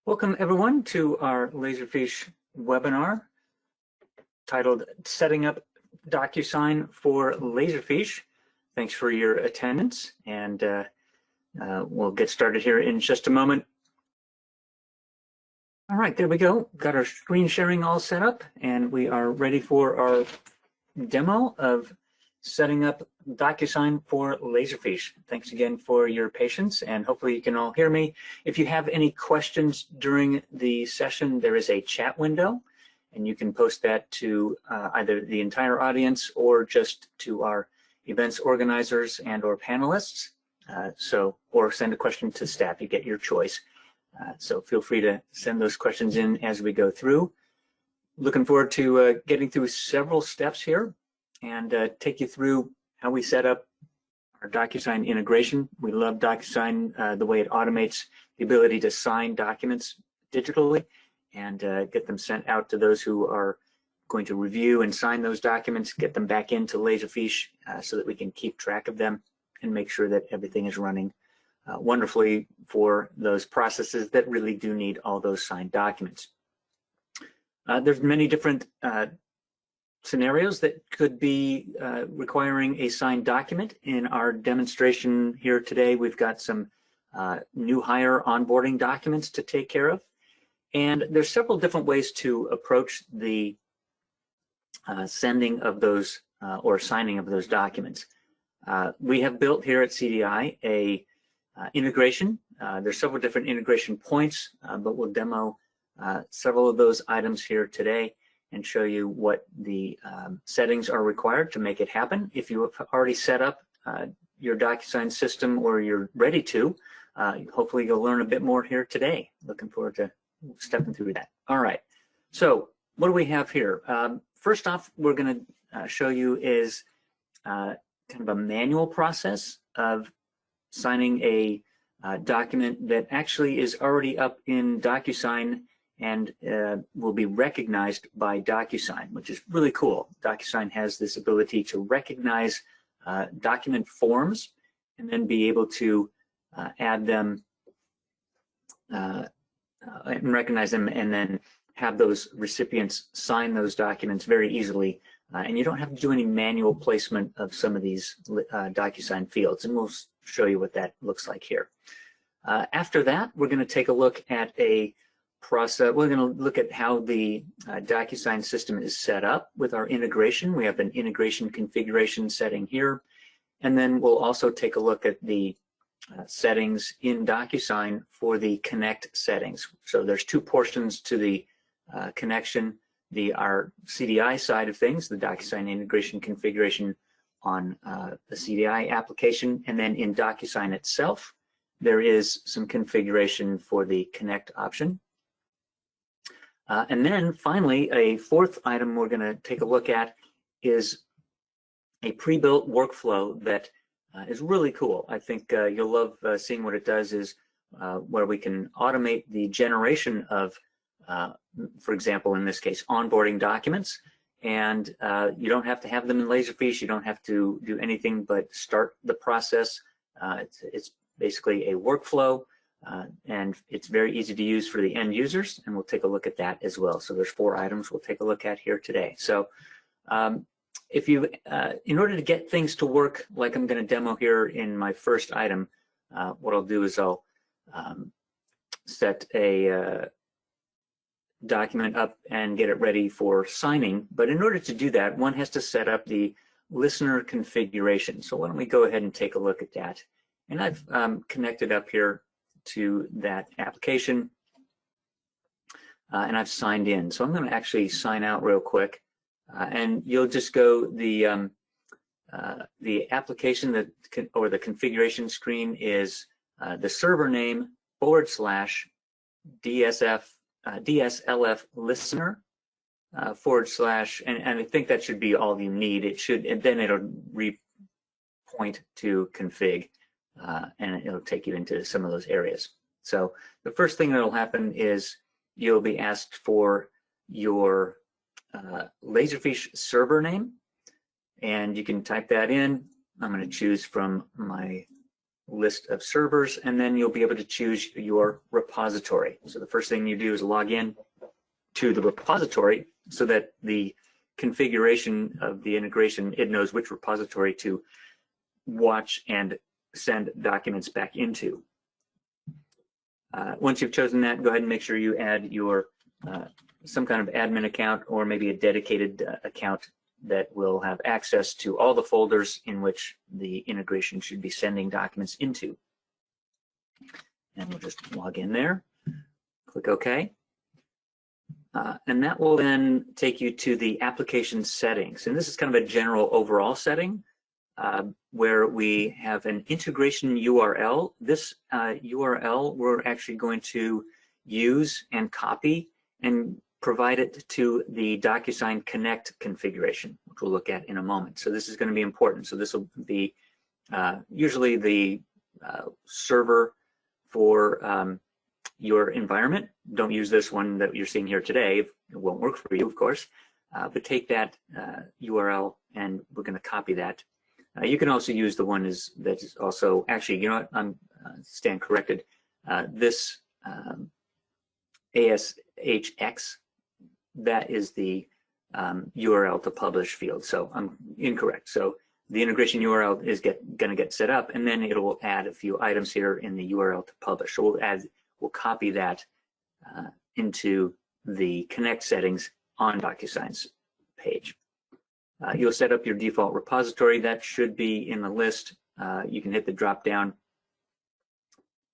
Welcome everyone to our Laserfiche webinar titled Setting Up DocuSign for Laserfiche. Thanks for your attendance, and we'll get started here in just a moment. All right, there we go. Got our screen sharing all set up, and we are ready for our demo of setting up DocuSign for Laserfiche. Thanks again for your patience, and hopefully you can all hear me. If you have any questions during the session, there is a chat window, and you can post that to either the entire audience or just to our events organizers and or panelists. Or send a question to staff. You get your choice. So feel free to send those questions in as we go through. Looking forward to getting through several steps here and take you through how we set up our DocuSign integration. We love DocuSign, the way it automates the ability to sign documents digitally and get them sent out to those who are going to review and sign those documents, get them back into Laserfiche so that we can keep track of them and make sure that everything is running wonderfully for those processes that really do need all those signed documents. There's many different scenarios that could be requiring a signed document. In our demonstration here today, we've got some new hire onboarding documents to take care of. And there's several different ways to approach the sending of those or signing of those documents. We have built here at CDI a integration. There's several different integration points, but we'll demo several of those items here today and show you what the settings are required to make it happen. If you have already set up your DocuSign system or you're ready to, hopefully you'll learn a bit more here today. Looking forward to stepping through that. All right, so what do we have here? First off, we're gonna show you is kind of a manual process of signing a document that actually is already up in DocuSign and will be recognized by DocuSign, which is really cool. DocuSign has this ability to recognize document forms and then be able to add them and recognize them and then have those recipients sign those documents very easily. And you don't have to do any manual placement of some of these DocuSign fields, and we'll show you what that looks like here. After that, we're going to take a look at a process. We're going to look at how the DocuSign system is set up with our integration. We have an integration configuration setting here, and then we'll also take a look at the settings in DocuSign for the connect settings. So there's two portions to the connection. Our CDI side of things, the DocuSign integration configuration on the CDI application, and then in DocuSign itself, there is some configuration for the connect option. And then finally, a fourth item we're going to take a look at is a pre-built workflow that is really cool. I think you'll love seeing what it does is where we can automate the generation of for example, in this case, onboarding documents, and you don't have to have them in Laserfiche. You don't have to do anything but start the process. It's basically a workflow, and it's very easy to use for the end users, and we'll take a look at that as well. So there's 4 items we'll take a look at here today. So if you, in order to get things to work like I'm going to demo here in my first item, what I'll do is I'll set a document up and get it ready for signing. But in order to do that, one has to set up the listener configuration. So why don't we go ahead and take a look at that. And I've connected up here to that application and I've signed in. So I'm going to actually sign out real quick and you'll just go the application or the configuration screen is the server name /DSLF listener / and I think that should be all you need. It should, and then it'll point to config and it'll take you into some of those areas. So the first thing that'll happen is you'll be asked for your Laserfiche server name, and you can type that in. I'm going to choose from my list of servers, and then you'll be able to choose your repository. So the first thing you do is log in to the repository so that the configuration of the integration, it knows which repository to watch and send documents back into. Once you've chosen that, go ahead and make sure you add your some kind of admin account or maybe a dedicated account that will have access to all the folders in which the integration should be sending documents into. And we'll just log in there, click OK. And that will then take you to the application settings. And this is kind of a general overall setting where we have an integration URL. This URL we're actually going to use and copy and provide it to the DocuSign Connect configuration, which we'll look at in a moment. So this is going to be important. So this will be usually the server for your environment. Don't use this one that you're seeing here today. It won't work for you, of course. But take that URL and we're going to copy that. You can also use the one that is also, actually, you know what, I'm stand corrected. This ASHX, that is the URL to publish field. So I'm incorrect. So the integration URL is going to get set up, and then it will add a few items here in the URL to publish. So we'll copy that into the Connect settings on DocuSign's page. You'll set up your default repository. That should be in the list. You can hit the drop down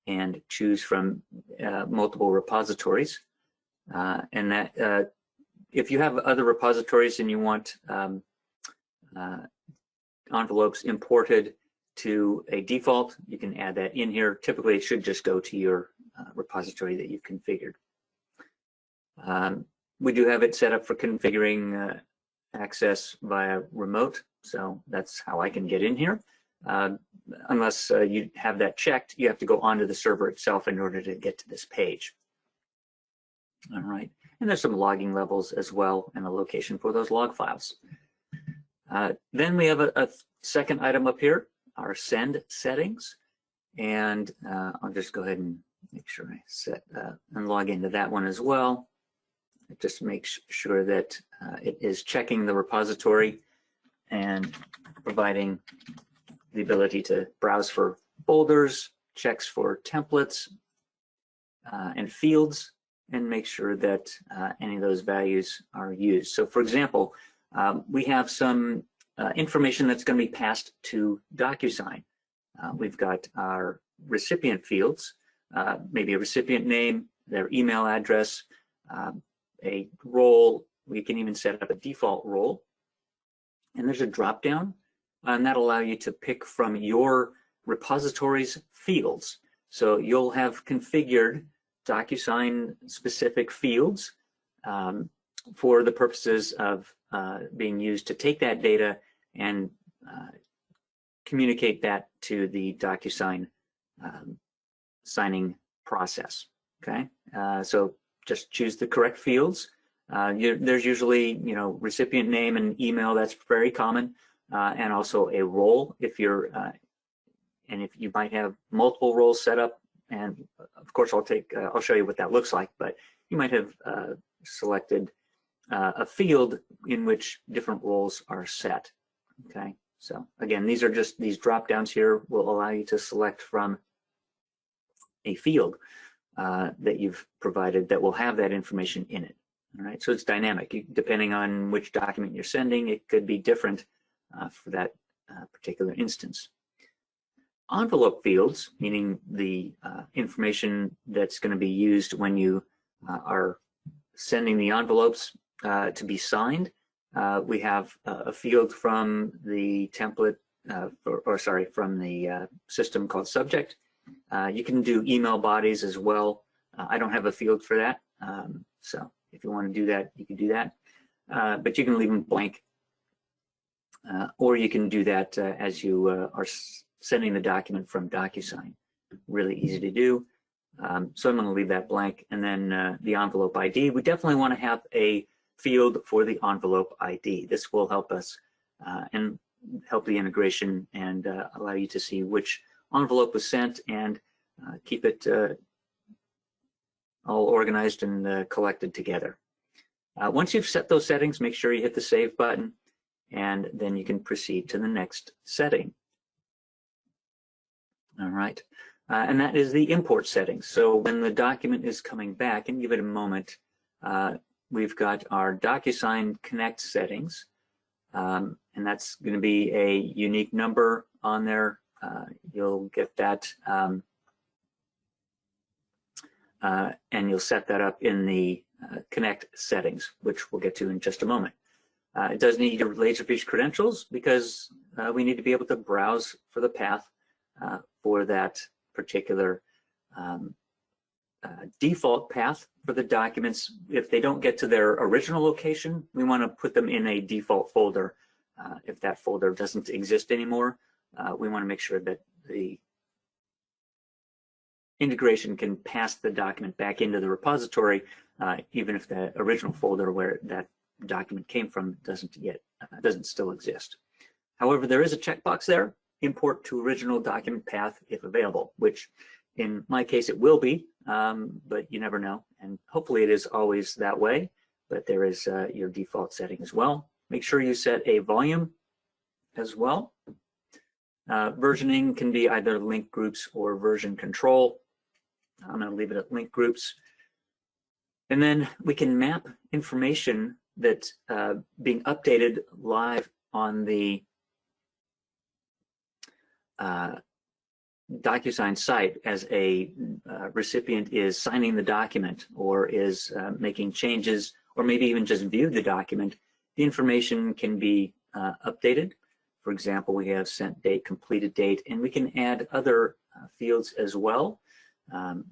and choose from multiple repositories. And that if you have other repositories and you want envelopes imported to a default, you can add that in here. Typically, it should just go to your repository that you've configured. We do have it set up for configuring access via remote, so that's how I can get in here. Unless you have that checked, you have to go onto the server itself in order to get to this page. All right, and there's some logging levels as well and a location for those log files. Then we have a second item up here, our send settings, and I'll just go ahead and make sure I set and log into that one as well. It just makes sure that it is checking the repository and providing the ability to browse for folders, checks for templates and fields, and make sure that any of those values are used. So for example, we have some information that's going to be passed to DocuSign. We've got our recipient fields, maybe a recipient name, their email address, a role. We can even set up a default role. And there's a drop down, and that'll allow you to pick from your repository's fields. So you'll have configured DocuSign specific fields for the purposes of being used to take that data and communicate that to the DocuSign signing process. Okay, so just choose the correct fields. There's usually, recipient name and email. That's very common, and also a role if you're, and if you might have multiple roles set up. And of course, I'll show you what that looks like. But you might have selected a field in which different roles are set. Okay, so again, these are just these drop downs here will allow you to select from a field that you've provided that will have that information in it. All right, so it's dynamic. Depending on which document you're sending, it could be different for that particular instance. Envelope fields, meaning the information that's going to be used when you are sending the envelopes to be signed. We have a field from the template, from the system called subject. You can do email bodies as well. I don't have a field for that, so if you want to do that, you can do that. But you can leave them blank, or you can do that as you are sending the document from DocuSign. Really easy to do. So I'm going to leave that blank, and then the envelope ID. We definitely want to have a field for the envelope ID. This will help us and help the integration and allow you to see which envelope was sent, and keep it all organized and collected together. Once you've set those settings, make sure you hit the Save button, and then you can proceed to the next setting. All right, and that is the import settings. So when the document is coming back, and give it a moment, we've got our DocuSign Connect settings, and that's going to be a unique number on there. You'll get that, and you'll set that up in the Connect settings, which we'll get to in just a moment. It does need your Laserfiche credentials because we need to be able to browse for the path for that particular default path for the documents. If they don't get to their original location, we want to put them in a default folder. If that folder doesn't exist anymore, we want to make sure that the integration can pass the document back into the repository, even if the original folder where that document came from doesn't still exist. However, there is a checkbox there, import to original document path if available, which in my case it will be, but you never know, and hopefully it is always that way, but there is your default setting as well. Make sure you set a volume as well. Versioning can be either link groups or version control. I'm going to leave it at link groups. And then we can map information that's being updated live on the DocuSign site as a recipient is signing the document or is making changes, or maybe even just viewed the document. The information can be updated. For example, we have sent date, completed date, and we can add other fields as well.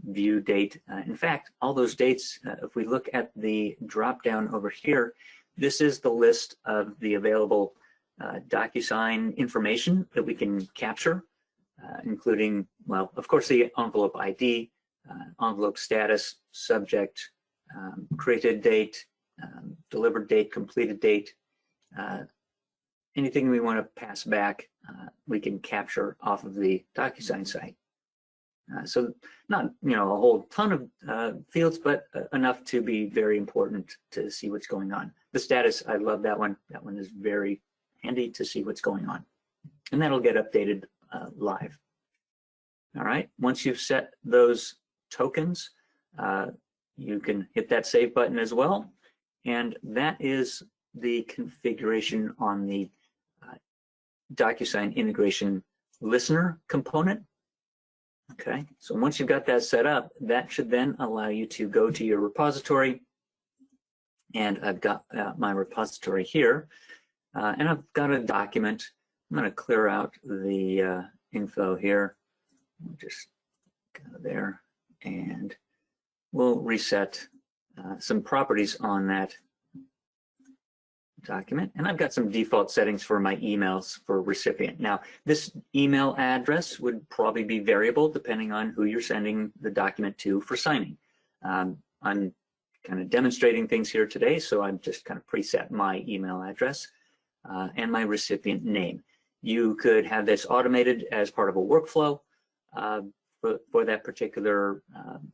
View date. In fact, all those dates, if we look at the drop down over here, this is the list of the available DocuSign information that we can capture, including, well, of course, the envelope ID, envelope status, subject, created date, delivered date, completed date. Anything we want to pass back, we can capture off of the DocuSign site. So not, a whole ton of fields, but enough to be very important to see what's going on. The status, I love that one. That one is very handy to see what's going on. And that'll get updated live. All right, once you've set those tokens, you can hit that Save button as well. And that is the configuration on the DocuSign integration listener component. Okay, so once you've got that set up, that should then allow you to go to your repository. And I've got my repository here, and I've got a document. I'm going to clear out the info here. Just go there, and we'll reset some properties on that document. And I've got some default settings for my emails for recipient. Now, this email address would probably be variable depending on who you're sending the document to for signing. I'm kind of demonstrating things here today, so I've just kind of preset my email address and my recipient name. You could have this automated as part of a workflow for that particular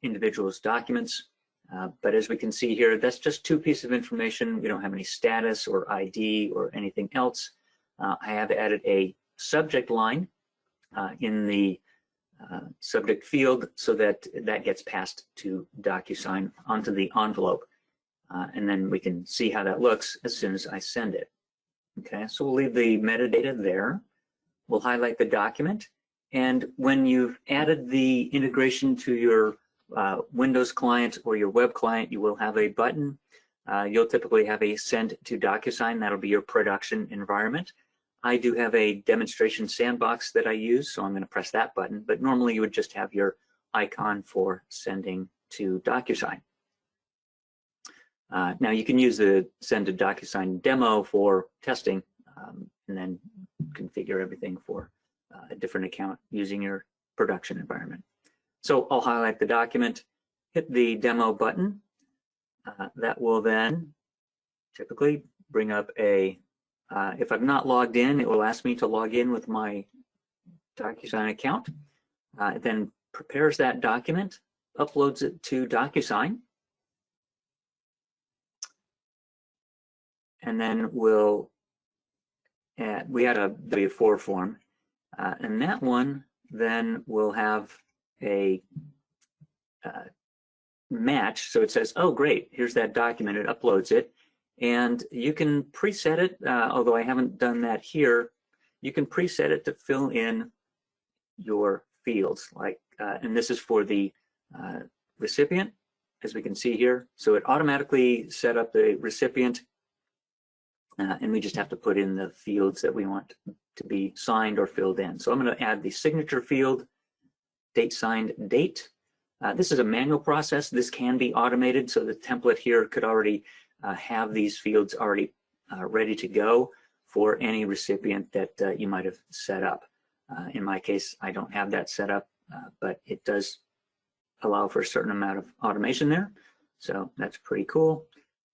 individual's documents. But as we can see here, that's just two pieces of information. We don't have any status or ID or anything else. I have added a subject line in the subject field so that that gets passed to DocuSign onto the envelope. And then we can see how that looks as soon as I send it. Okay, so we'll leave the metadata there. We'll highlight the document. And when you've added the integration to your Windows client or your web client, you will have a button. You'll typically have a send to DocuSign. That'll be your production environment. I do have a demonstration sandbox that I use, so I'm going to press that button. But normally you would just have your icon for sending to DocuSign. Now you can use the send to DocuSign demo for testing, and then configure everything for a different account using your production environment. So I'll highlight the document, hit the demo button. That will then typically bring up a, if I'm not logged in, it will ask me to log in with my DocuSign account. It then prepares that document, uploads it to DocuSign, and then we'll add, we had a W4 form, and that one then will have a match. So it says, oh great, here's that document, it uploads it, and you can preset it, although I haven't done that here. You can preset it to fill in your fields, like, and this is for the recipient, as we can see here. So it automatically set up the recipient, and we just have to put in the fields that we want to be signed or filled in. So I'm going to add the signature field, date signed date. This is a manual process. This can be automated, so the template here could already have these fields already ready to go for any recipient that you might have set up. In my case, I don't have that set up, but it does allow for a certain amount of automation there. So that's pretty cool.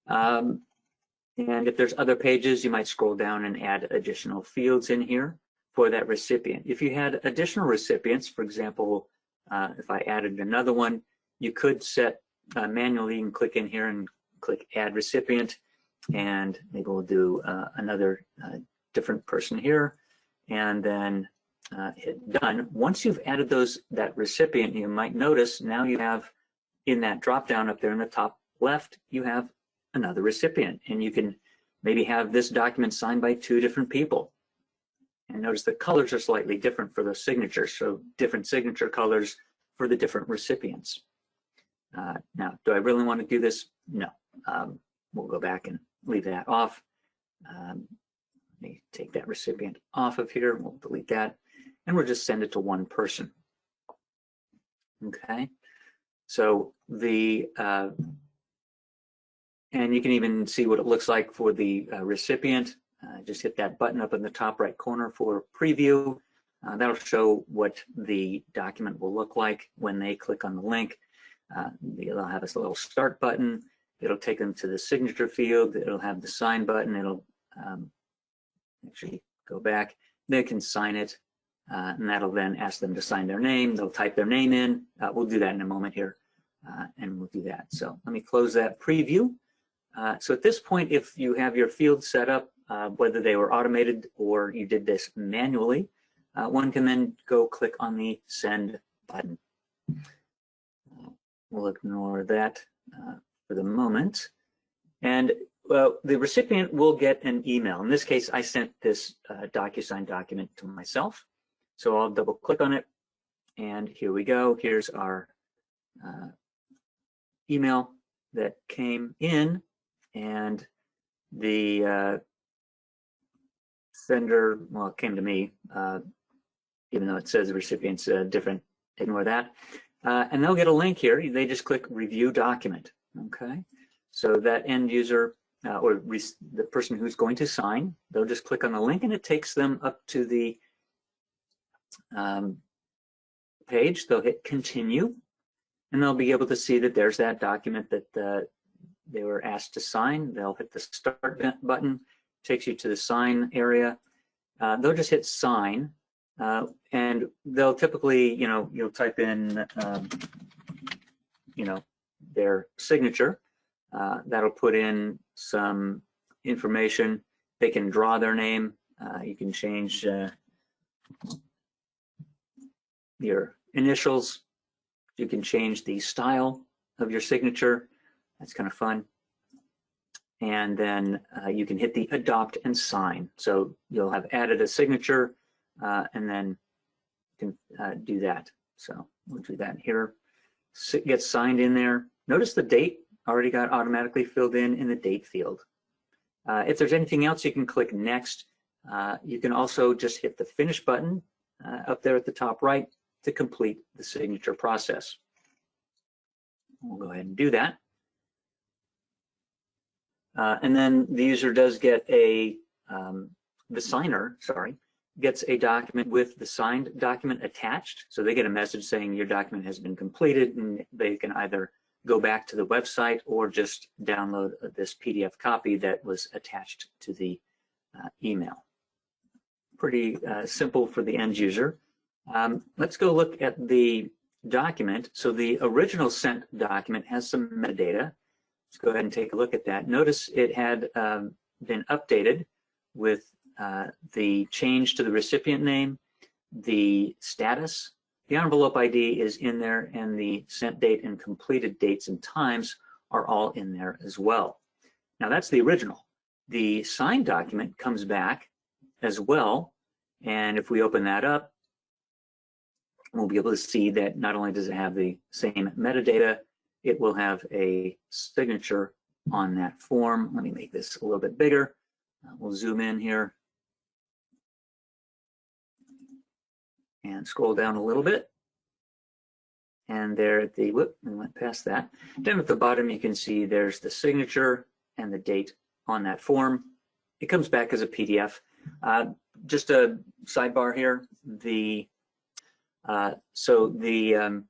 And if there's other pages, you might scroll down and add additional fields in here for that recipient. If you had additional recipients, for example, if I added another one, you could set manually, you can click in here and click add recipient, and maybe we'll do another different person here, and then hit done. Once you've added that recipient, you might notice now you have in that drop down up there in the top left, you have another recipient, and you can maybe have this document signed by 2 different people. And notice the colors are slightly different for those signatures, so different signature colors for the different recipients. Now, do I really want to do this? No. We'll go back and leave that off. Let me take that recipient off of here. We'll delete that, and we'll just send it to one person. Okay. So and you can even see what it looks like for the recipient. Just hit that button up in the top right corner for preview. That'll show what the document will look like when they click on the link. It'll have this little start button. It'll take them to the signature field. It'll have the sign button. It'll actually go back. They can sign it, and that'll then ask them to sign their name. They'll type their name in. We'll do that in a moment here, and we'll do that. So let me close that preview. So at this point, if you have your field set up, whether they were automated or you did this manually, one can then go click on the send button. We'll ignore that for the moment. And the recipient will get an email. In this case, I sent this DocuSign document to myself. So I'll double click on it, and here we go. Here's our email that came in, and the sender, well, it came to me, even though it says the recipient's different, ignore that. And they'll get a link here. They just click review document, okay? So that end user, or the person who's going to sign, they'll just click on the link, and it takes them up to the page. They'll hit continue, and they'll be able to see that there's that document that they were asked to sign. They'll hit the start button, takes you to the sign area. They'll just hit sign, and they'll typically, you'll type in, their signature. That'll put in some information. They can draw their name. You can change your initials. You can change the style of your signature. That's kind of fun. And then you can hit the adopt and sign. So you'll have added a signature, and then you can do that. So we'll do that here. Get signed in there. Notice the date already got automatically filled in the date field. If there's anything else, you can click next. You can also just hit the finish button up there at the top right to complete the signature process. We'll go ahead and do that. And then the user does get the signer, gets a document with the signed document attached. So they get a message saying your document has been completed, and they can either go back to the website or just download this PDF copy that was attached to the email. Pretty simple for the end user. Let's go look at the document. So the original sent document has some metadata. Let's go ahead and take a look at that. Notice it had been updated with the change to the recipient name, the status, the envelope ID is in there, and the sent date and completed dates and times are all in there as well. Now that's the original. The signed document comes back as well, and if we open that up, we'll be able to see that not only does it have the same metadata, it will have a signature on that form. Let me make this a little bit bigger. We'll zoom in here and scroll down a little bit. And there at the, whoop, we went past that. Down at the bottom, you can see there's the signature and the date on that form. It comes back as a PDF. Just a sidebar here. So the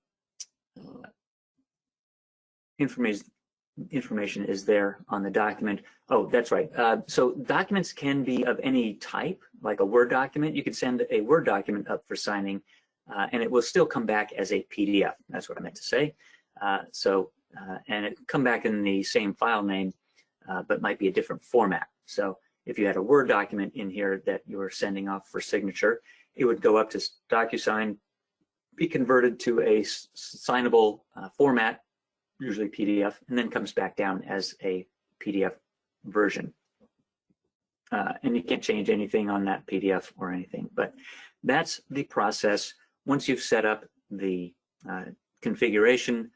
information is there on the document. Oh, that's right. So documents can be of any type, like a Word document. You could send a Word document up for signing, and it will still come back as a PDF. That's what I meant to say. And it come back in the same file name, but might be a different format. So if you had a Word document in here that you were sending off for signature, it would go up to DocuSign, be converted to a signable format, usually PDF, and then comes back down as a PDF version. And you can't change anything on that PDF or anything, but that's the process. Once you've set up the configuration,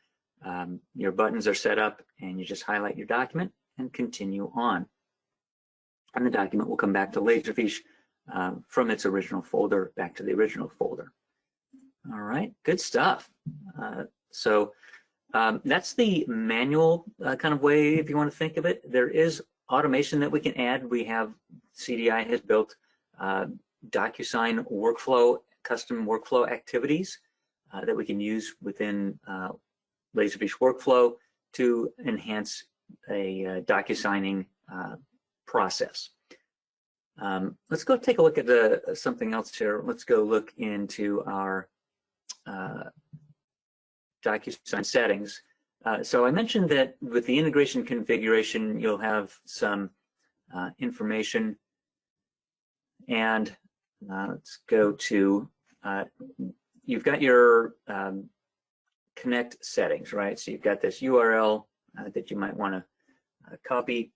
your buttons are set up, and you just highlight your document and continue on. And the document will come back to Laserfiche from its original folder back to the original folder. All right, good stuff. That's the manual kind of way, if you want to think of it. There is automation that we can add. We have, CDI has built DocuSign workflow, custom workflow activities that we can use within Laserfiche workflow to enhance a DocuSigning process. Let's go take a look at something else here. Let's go look into our DocuSign settings. So I mentioned that with the integration configuration, you'll have some information. And let's go to, you've got your connect settings, right? So you've got this URL that you might want to copy.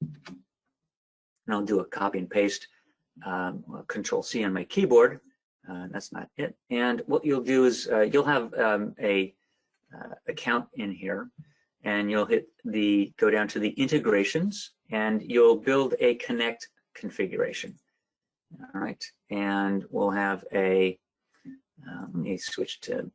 And I'll do a copy and paste, Control C on my keyboard. That's not it. And what you'll do is you'll have a account in here, and you'll go down to the integrations, and you'll build a connect configuration. All right, and we'll have a, let me switch to,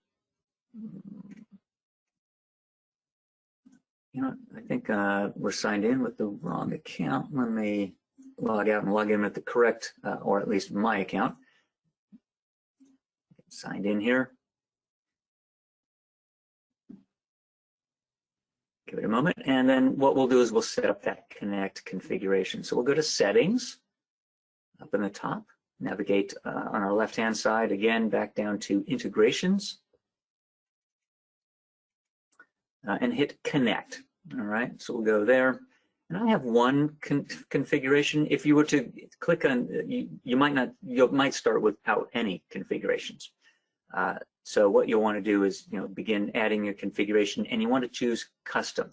I think we're signed in with the wrong account. Let me log out and log in with the correct, or at least my account. Signed in here. Give it a moment, and then what we'll do is we'll set up that connect configuration. So we'll go to settings up in the top, navigate on our left-hand side, again, back down to integrations, and hit connect. All right, so we'll go there. And I have one configuration. If you were to click on, you might start without any configurations. So what you'll want to do is, begin adding your configuration, and you want to choose custom,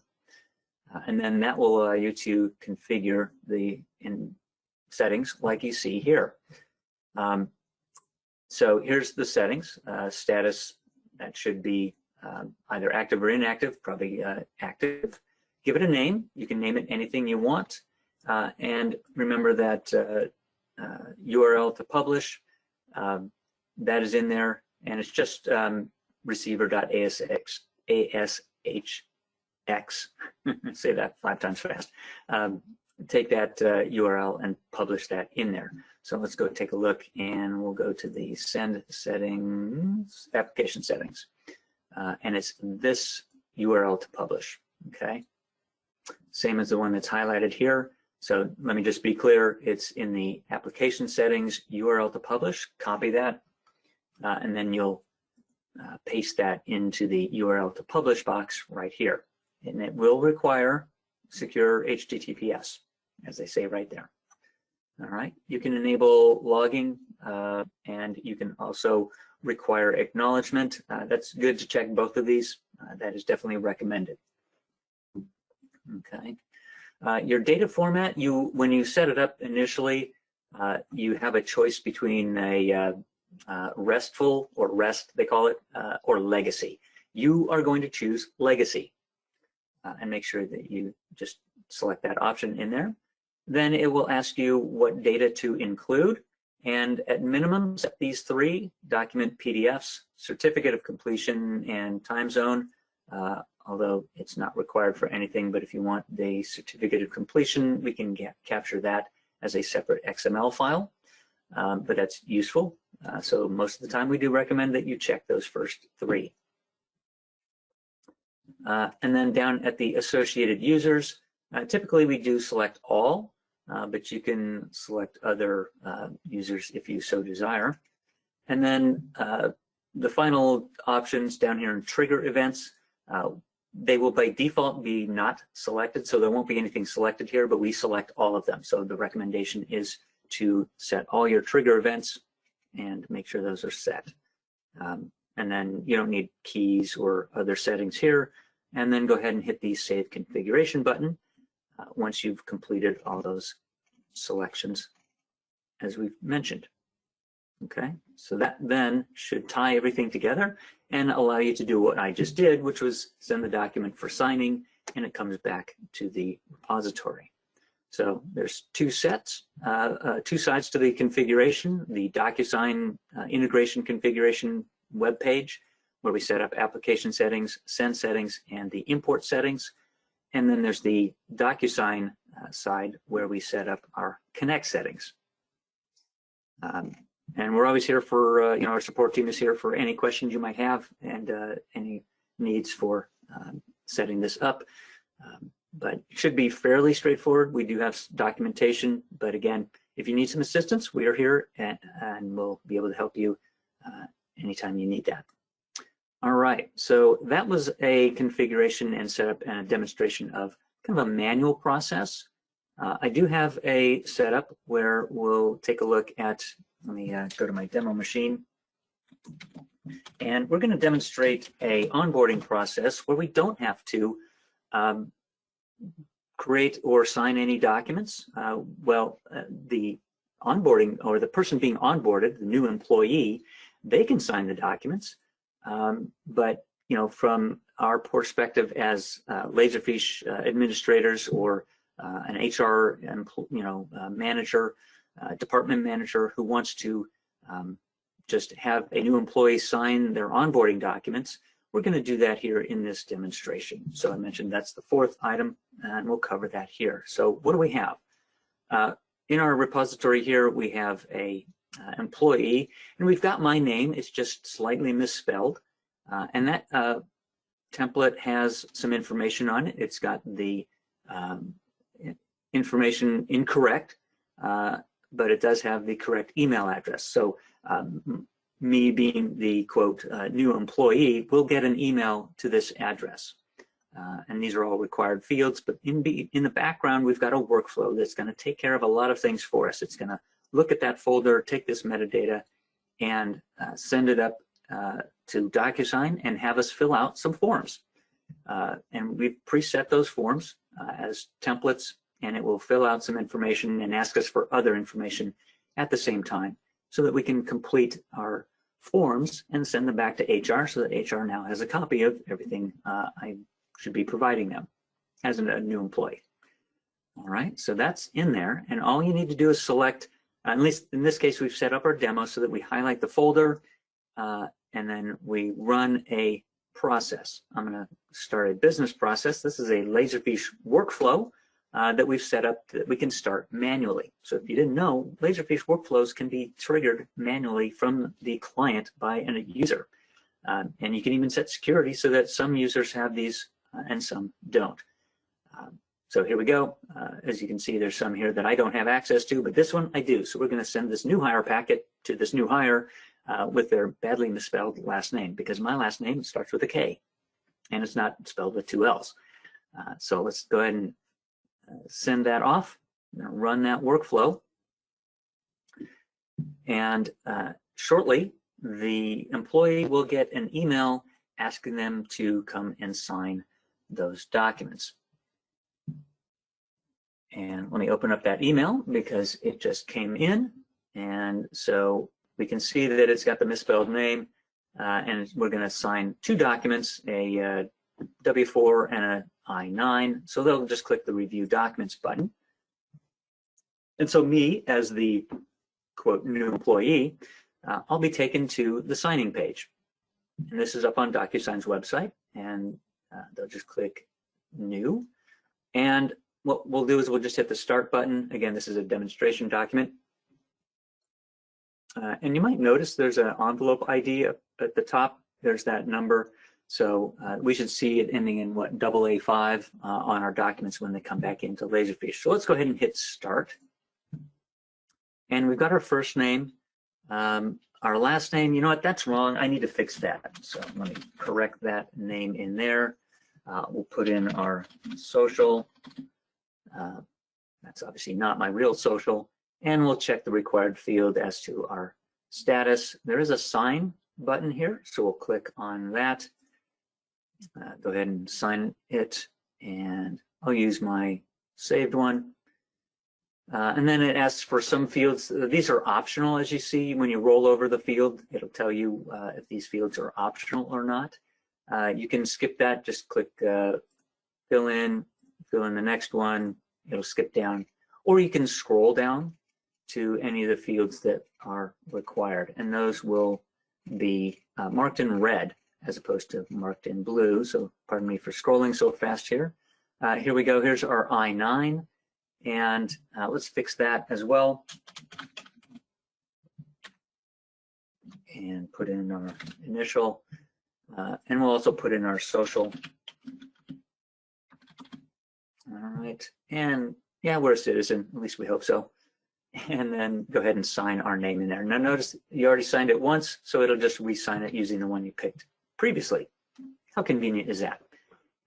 and then that will allow you to configure the settings like you see here. So here's the settings. Status, that should be either active or inactive, probably active. Give it a name. You can name it anything you want, and remember that URL to publish, that is in there. And it's just receiver.ashx, say that 5 times fast. Take that URL and publish that in there. So let's go take a look, and we'll go to the send settings, application settings. And it's this URL to publish, okay? Same as the one that's highlighted here. So let me just be clear, it's in the application settings, URL to publish, copy that. And then you'll paste that into the URL to publish box right here. And it will require secure HTTPS, as they say right there. All right, you can enable logging and you can also require acknowledgement. That's good to check both of these. That is definitely recommended. Okay, your data format, when you set it up initially, you have a choice between a RESTful, or REST they call it, or legacy. You are going to choose legacy and make sure that you just select that option in there. Then it will ask you what data to include, and at minimum set these three: document PDFs, certificate of completion, and time zone, although it's not required for anything. But if you want the certificate of completion, we can capture that as a separate XML file, but that's useful. So most of the time we do recommend that you check those first three. And then down at the associated users, typically we do select all, but you can select other users if you so desire. And then the final options down here in trigger events, they will by default be not selected, so there won't be anything selected here, but we select all of them. So the recommendation is to set all your trigger events and make sure those are set. And then you don't need keys or other settings here. And then go ahead and hit the Save Configuration button once you've completed all those selections as we've mentioned. Okay, so that then should tie everything together and allow you to do what I just did, which was send the document for signing, and it comes back to the repository. So there's two sides to the configuration: the DocuSign integration configuration web page, where we set up application settings, send settings, and the import settings. And then there's the DocuSign side, where we set up our connect settings. And we're always here for, our support team is here for any questions you might have and any needs for setting this up. But it should be fairly straightforward. We do have documentation, but again, if you need some assistance, we are here and we'll be able to help you anytime you need that. All right, so that was a configuration and setup and a demonstration of kind of a manual process. I do have a setup where we'll take a look at, let me go to my demo machine, and we're going to demonstrate a onboarding process where we don't have to create or sign any documents. The onboarding, or the person being onboarded, the new employee, they can sign the documents. But from our perspective as Laserfiche administrators or an HR manager, department manager who wants to just have a new employee sign their onboarding documents, we're going to do that here in this demonstration. So I mentioned that's the fourth item, and we'll cover that here. So what do we have? In our repository here, we have a employee, and we've got my name. It's just slightly misspelled, and that template has some information on it. It's got the information incorrect, but it does have the correct email address. So me being the quote new employee will get an email to this address, and these are all required fields. But in the background, we've got a workflow that's going to take care of a lot of things for us. It's going to look at that folder, take this metadata, and send it up to DocuSign and have us fill out some forms. And we've preset those forms as templates, and it will fill out some information and ask us for other information at the same time so that we can complete our forms and send them back to HR so that HR now has a copy of everything I should be providing them as a new employee. All right, so that's in there, and all you need to do is select, at least in this case, we've set up our demo so that we highlight the folder and then we run a process. I'm going to start a business process. This is a Laserfiche workflow that we've set up that we can start manually. So if you didn't know, Laserfiche workflows can be triggered manually from the client by a user. And you can even set security so that some users have these and some don't. So here we go. As you can see, there's some here that I don't have access to, but this one I do. So we're going to send this new hire packet to this new hire with their badly misspelled last name, because my last name starts with a K and it's not spelled with 2 L's. So let's go ahead and send that off, run that workflow. And shortly, the employee will get an email asking them to come and sign those documents. And let me open up that email because it just came in. And so we can see that it's got the misspelled name, and we're going to sign 2 documents, a W-4 and an I-9. So they'll just click the Review Documents button. And so me, as the, quote, new employee, I'll be taken to the signing page. And this is up on DocuSign's website, and they'll just click New. And what we'll do is we'll just hit the Start button. Again, this is a demonstration document. And you might notice there's an envelope ID up at the top. There's that number. So we should see it ending in what, AA5 on our documents when they come back into Laserfiche. So let's go ahead and hit Start. And we've got our first name. Our last name, you know what, that's wrong. I need to fix that. So let me correct that name in there. We'll put in our social. That's obviously not my real social. And we'll check the required field as to our status. There is a sign button here, so we'll click on that. Go ahead and sign it, and I'll use my saved one. And then it asks for some fields. These are optional, as you see. When you roll over the field, it'll tell you if these fields are optional or not. You can skip that. Just click fill in the next one. It'll skip down. Or you can scroll down to any of the fields that are required. And those will be marked in red as opposed to marked in blue. So pardon me for scrolling so fast here. Here we go. Here's our I-9. And let's fix that as well. And put in our initial. And we'll also put in our social. All right. And yeah, we're a citizen. At least we hope so. And then go ahead and sign our name in there. Now notice you already signed it once, so it'll just re-sign it using the one you picked previously. How convenient is that?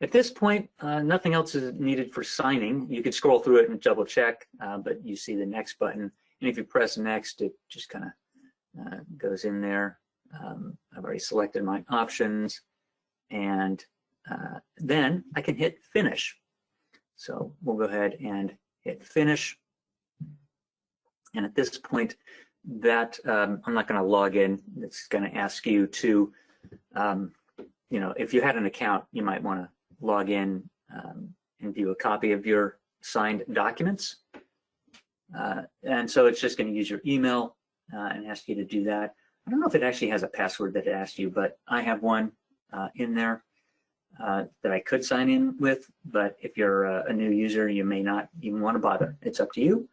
At this point, nothing else is needed for signing. You could scroll through it and double check, but you see the next button. And if you press next, it just kind of goes in there. I've already selected my options, and then I can hit finish. So we'll go ahead and hit finish. And at this point, that I'm not going to log in. It's going to ask you to, you know, if you had an account, you might want to log in and view a copy of your signed documents. And so it's just going to use your email and ask you to do that. I don't know if it actually has a password that it asked you, but I have one in there that I could sign in with. But if you're a new user, you may not even want to bother. It's up to you.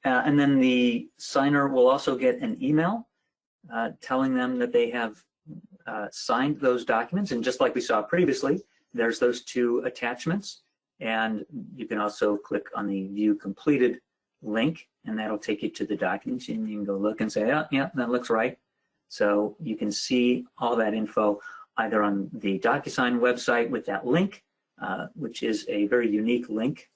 And then the signer will also get an email telling them that they have signed those documents. And just like we saw previously, there's those 2 attachments. And you can also click on the View Completed link, and that'll take you to the documents. And you can go look and say, oh, yeah, that looks right. So you can see all that info either on the DocuSign website with that link, which is a very unique link.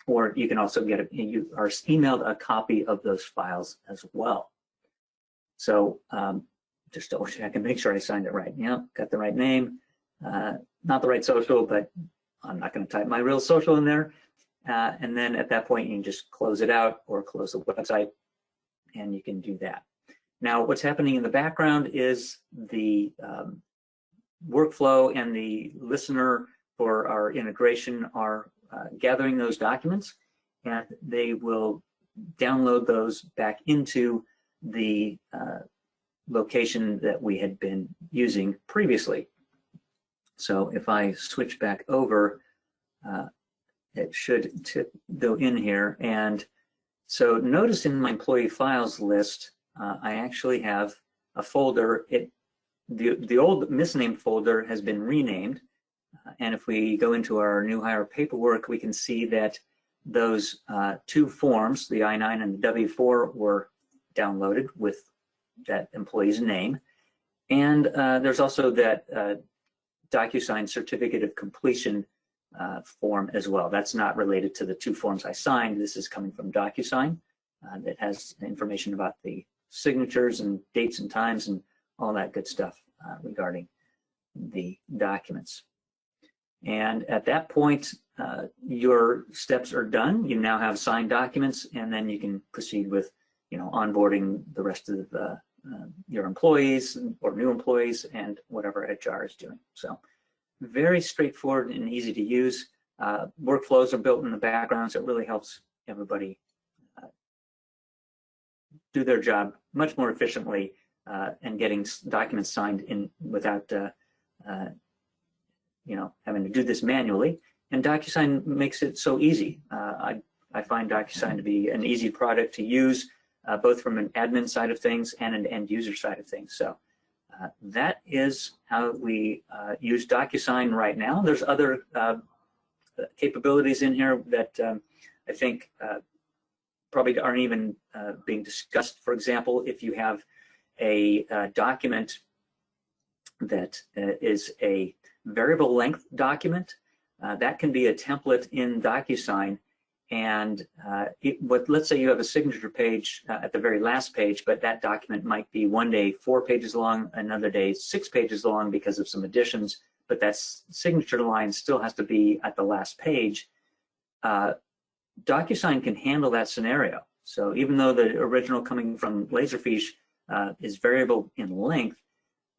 Or you can also get you are emailed a copy of those files as well. So just double check and make sure I signed it right. Yeah, got the right name, not the right social, but I'm not going to type my real social in there. And then at that point, you can just close it out or close the website, and you can do that. Now, what's happening in the background is the workflow and the listener for our integration are gathering those documents, and they will download those back into the location that we had been using previously. So if I switch back over, it should go in here. And so notice in my employee files list, I actually have a folder. The old misnamed folder has been renamed. And if we go into our new hire paperwork, we can see that those 2 forms, the I-9 and the W-4, were downloaded with that employee's name. And there's also that DocuSign certificate of completion form as well. That's not related to the two forms I signed. This is coming from DocuSign that has information about the signatures and dates and times and all that good stuff regarding the documents. And at that point, your steps are done. You now have signed documents, and then you can proceed with, onboarding the rest of your employees or new employees and whatever HR is doing. So very straightforward and easy to use. Workflows are built in the background, so it really helps everybody do their job much more efficiently and getting documents signed in without having to do this manually. And DocuSign makes it so easy. I find DocuSign to be an easy product to use, both from an admin side of things and an end user side of things. So that is how we use DocuSign right now. There's other capabilities in here that I think probably aren't even being discussed. For example, if you have a document that is a variable length document, that can be a template in DocuSign. And let's say you have a signature page at the very last page, but that document might be one day 4 pages long, another day 6 pages long because of some additions, but that signature line still has to be at the last page. DocuSign can handle that scenario. So even though the original coming from Laserfiche is variable in length,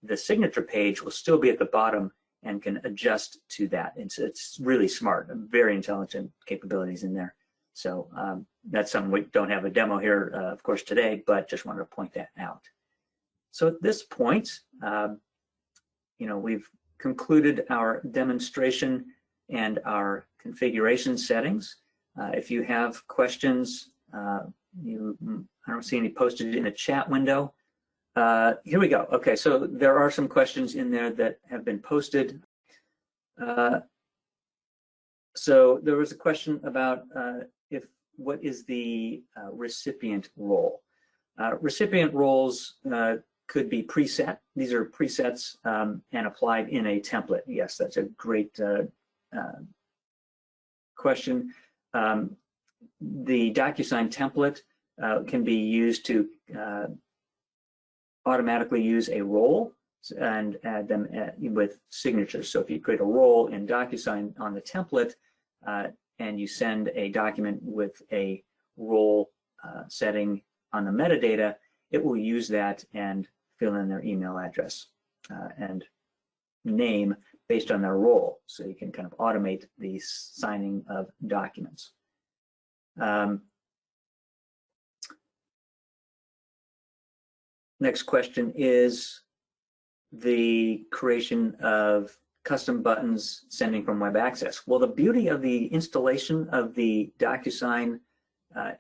the signature page will still be at the bottom and can adjust to that. It's really smart, very intelligent capabilities in there. So that's something we don't have a demo here, of course, today, but just wanted to point that out. So at this point, we've concluded our demonstration and our configuration settings. If you have questions, I don't see any posted in the chat window. Here we go. Okay, so there are some questions in there that have been posted. So there was a question about what is the recipient role? Recipient roles could be preset. These are presets and applied in a template. Yes, that's a great question. The DocuSign template can be used to automatically use a role and add them with signatures. So if you create a role in DocuSign on the template and you send a document with a role setting on the metadata, it will use that and fill in their email address and name based on their role. So you can kind of automate the signing of documents. Next question is the creation of custom buttons sending from web access. Well, the beauty of the installation of the DocuSign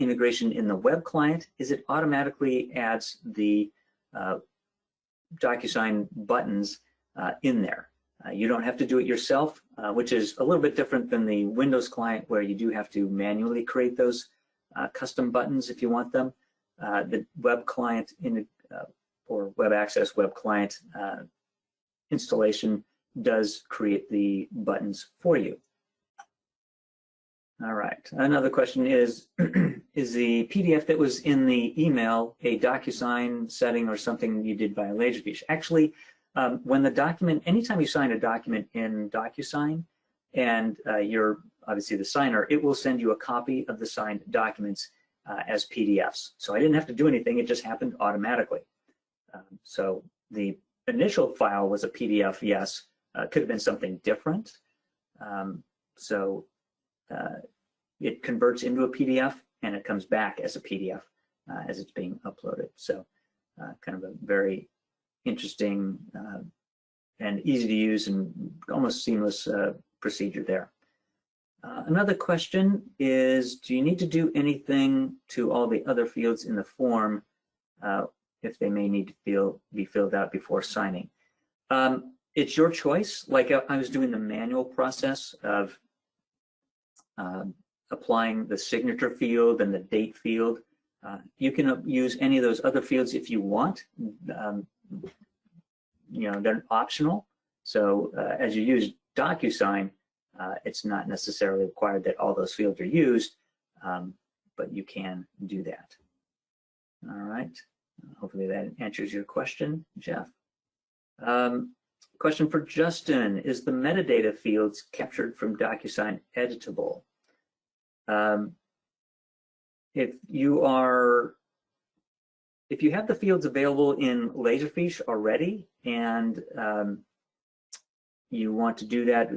integration in the web client is it automatically adds the DocuSign buttons in there. You don't have to do it yourself, which is a little bit different than the Windows client where you do have to manually create those custom buttons if you want them. The web client or web access web client installation does create the buttons for you. All right, another question is, is the PDF that was in the email a DocuSign setting or something you did via Laserfiche? Actually, when the document, anytime you sign a document in DocuSign and you're obviously the signer, it will send you a copy of the signed documents as PDFs. So I didn't have to do anything, it just happened automatically. So the initial file was a PDF, yes, could have been something different. It converts into a PDF and it comes back as a PDF as it's being uploaded. So kind of a very interesting and easy to use and almost seamless procedure there. Another question is, do you need to do anything to all the other fields in the form if they may need to be filled out before signing? It's your choice. Like I was doing the manual process of applying the signature field and the date field You can use any of those other fields if you want. They're optional. So as you use DocuSign, it's not necessarily required that all those fields are used, but you can do that. All right. Hopefully that answers your question, Jeff. Question for Justin: is the metadata fields captured from DocuSign editable? If you have the fields available in Laserfiche already and you want to do that,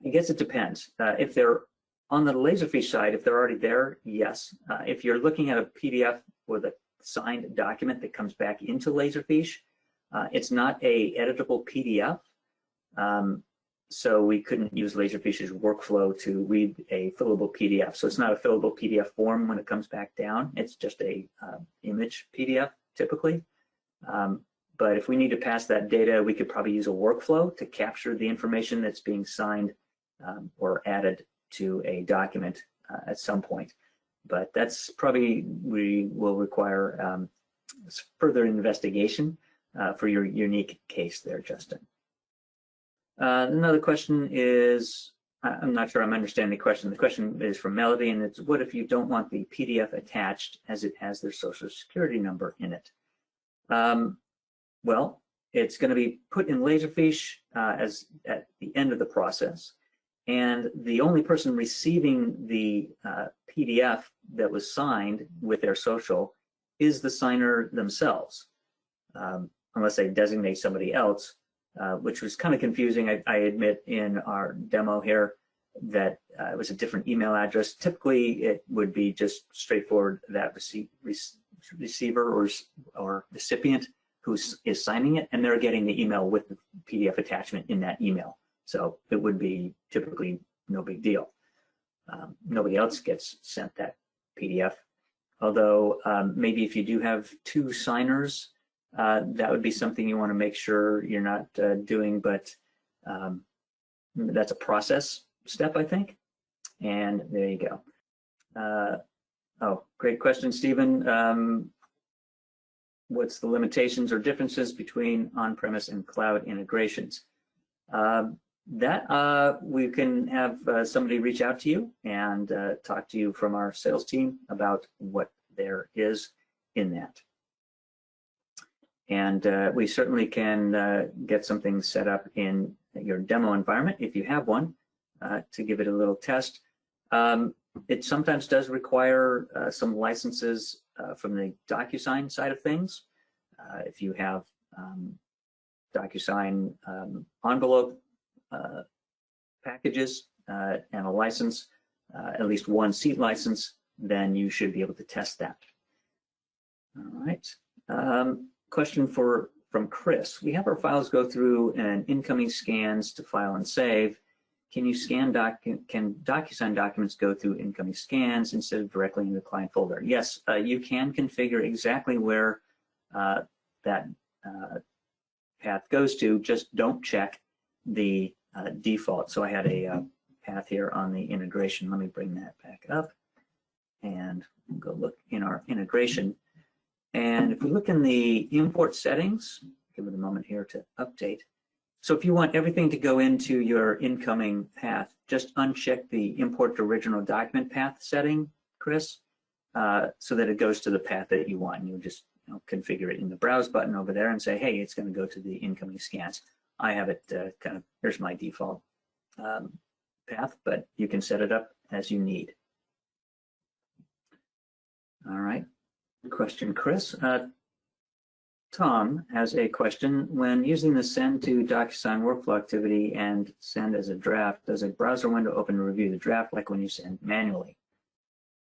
I guess it depends. If they're on the Laserfiche side, if they're already there, yes. If you're looking at a PDF with a signed document that comes back into Laserfiche, it's not a editable PDF. So we couldn't use Laserfiche's workflow to read a fillable PDF. So it's not a fillable PDF form when it comes back down. It's just a image PDF typically. But if we need to pass that data, we could probably use a workflow to capture the information that's being signed or added to a document at some point. But that's probably, we will require further investigation for your unique case there, Justin. Another question is, I'm not sure I'm understanding the question. The question is from Melody, and it's, what if you don't want the PDF attached as it has their social security number in it? Well, it's going to be put in Laserfiche as at the end of the process, and the only person receiving the PDF that was signed with their social is the signer themselves, unless they designate somebody else. Which was kind of confusing, I admit, in our demo here, that it was a different email address. Typically, it would be just straightforward that receiver or recipient who is signing it, and they're getting the email with the PDF attachment in that email. So it would be typically no big deal. Nobody else gets sent that PDF. Although maybe if you do have two signers, that would be something you want to make sure you're not doing, but that's a process step, I think. And there you go. Oh, great question, Stephen. What's the limitations or differences between on-premise and cloud integrations? We can have somebody reach out to you and talk to you from our sales team about what there is in that. And we certainly can get something set up in your demo environment if you have one to give it a little test. It sometimes does require some licenses from the DocuSign side of things. If you have DocuSign envelope packages and a license, at least one seat license, then you should be able to test that. All right. Question from Chris. We have our files go through and incoming scans to file and save. Can DocuSign documents go through incoming scans instead of directly in the client folder? Yes, you can configure exactly where that path goes to. Just don't check the default. So I had a path here on the integration. Let me bring that back up and we'll go look in our integration. And if we look in the import settings, give it a moment here to update. So if you want everything to go into your incoming path, just uncheck the import to original document path setting, Chris, so that it goes to the path that you want. And you'll just configure it in the browse button over there and say, hey, it's going to go to the incoming scans. I have it kind of, here's my default path, but you can set it up as you need. All right. Question, Chris. Tom has a question. When using the send to DocuSign workflow activity and send as a draft, does a browser window open to review the draft like when you send manually?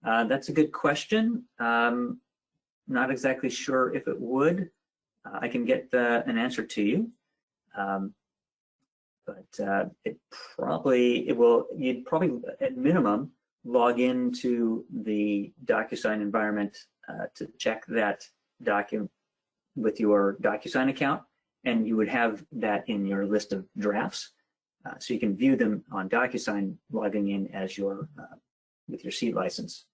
That's a good question. Not exactly sure if it would. I can get an answer to you. But you'd probably at minimum log into the DocuSign environment to check that document with your DocuSign account, and you would have that in your list of drafts. So you can view them on DocuSign logging in as your with your seat license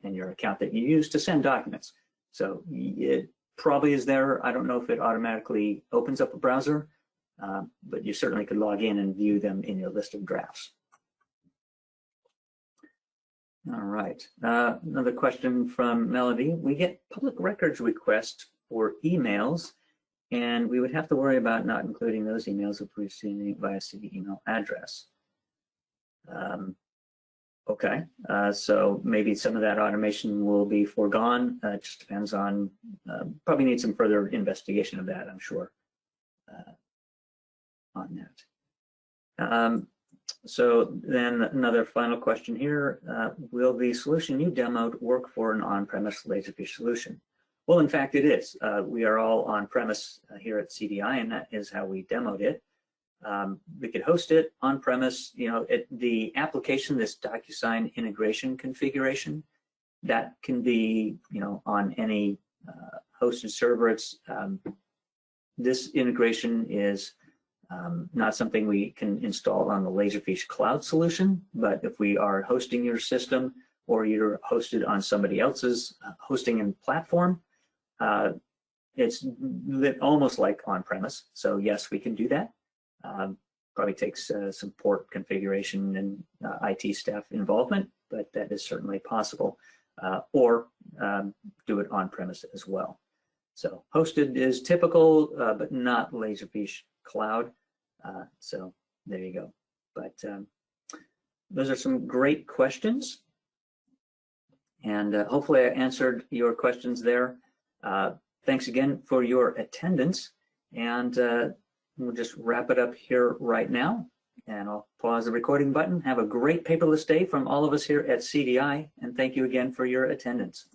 and your account that you use to send documents. So it probably is there. I don't know if it automatically opens up a browser, but you certainly could log in and view them in your list of drafts. All right, another question from Melody. We get public records requests for emails, and we would have to worry about not including those emails if we're sending it via city email address. Okay, so maybe some of that automation will be foregone. It just depends on, probably need some further investigation of that, I'm sure, on that. So then another final question here, will the solution you demoed work for an on-premise Laserfiche solution? Well, in fact, it is. We are all on-premise here at CDI, and that is how we demoed it. We could host it on-premise. You know, the application, this DocuSign integration configuration, that can be, you know, on any hosted server. It's this integration is not something we can install on the Laserfiche cloud solution, but if we are hosting your system or you're hosted on somebody else's hosting and platform, it's almost like on-premise. So yes, we can do that. Probably takes some port configuration and IT staff involvement, but that is certainly possible. Or do it on-premise as well. So hosted is typical, but not Laserfiche cloud. So there you go. But those are some great questions. And hopefully I answered your questions there. Thanks again for your attendance. And we'll just wrap it up here right now. And I'll pause the recording button. Have a great paperless day from all of us here at CDI. And thank you again for your attendance.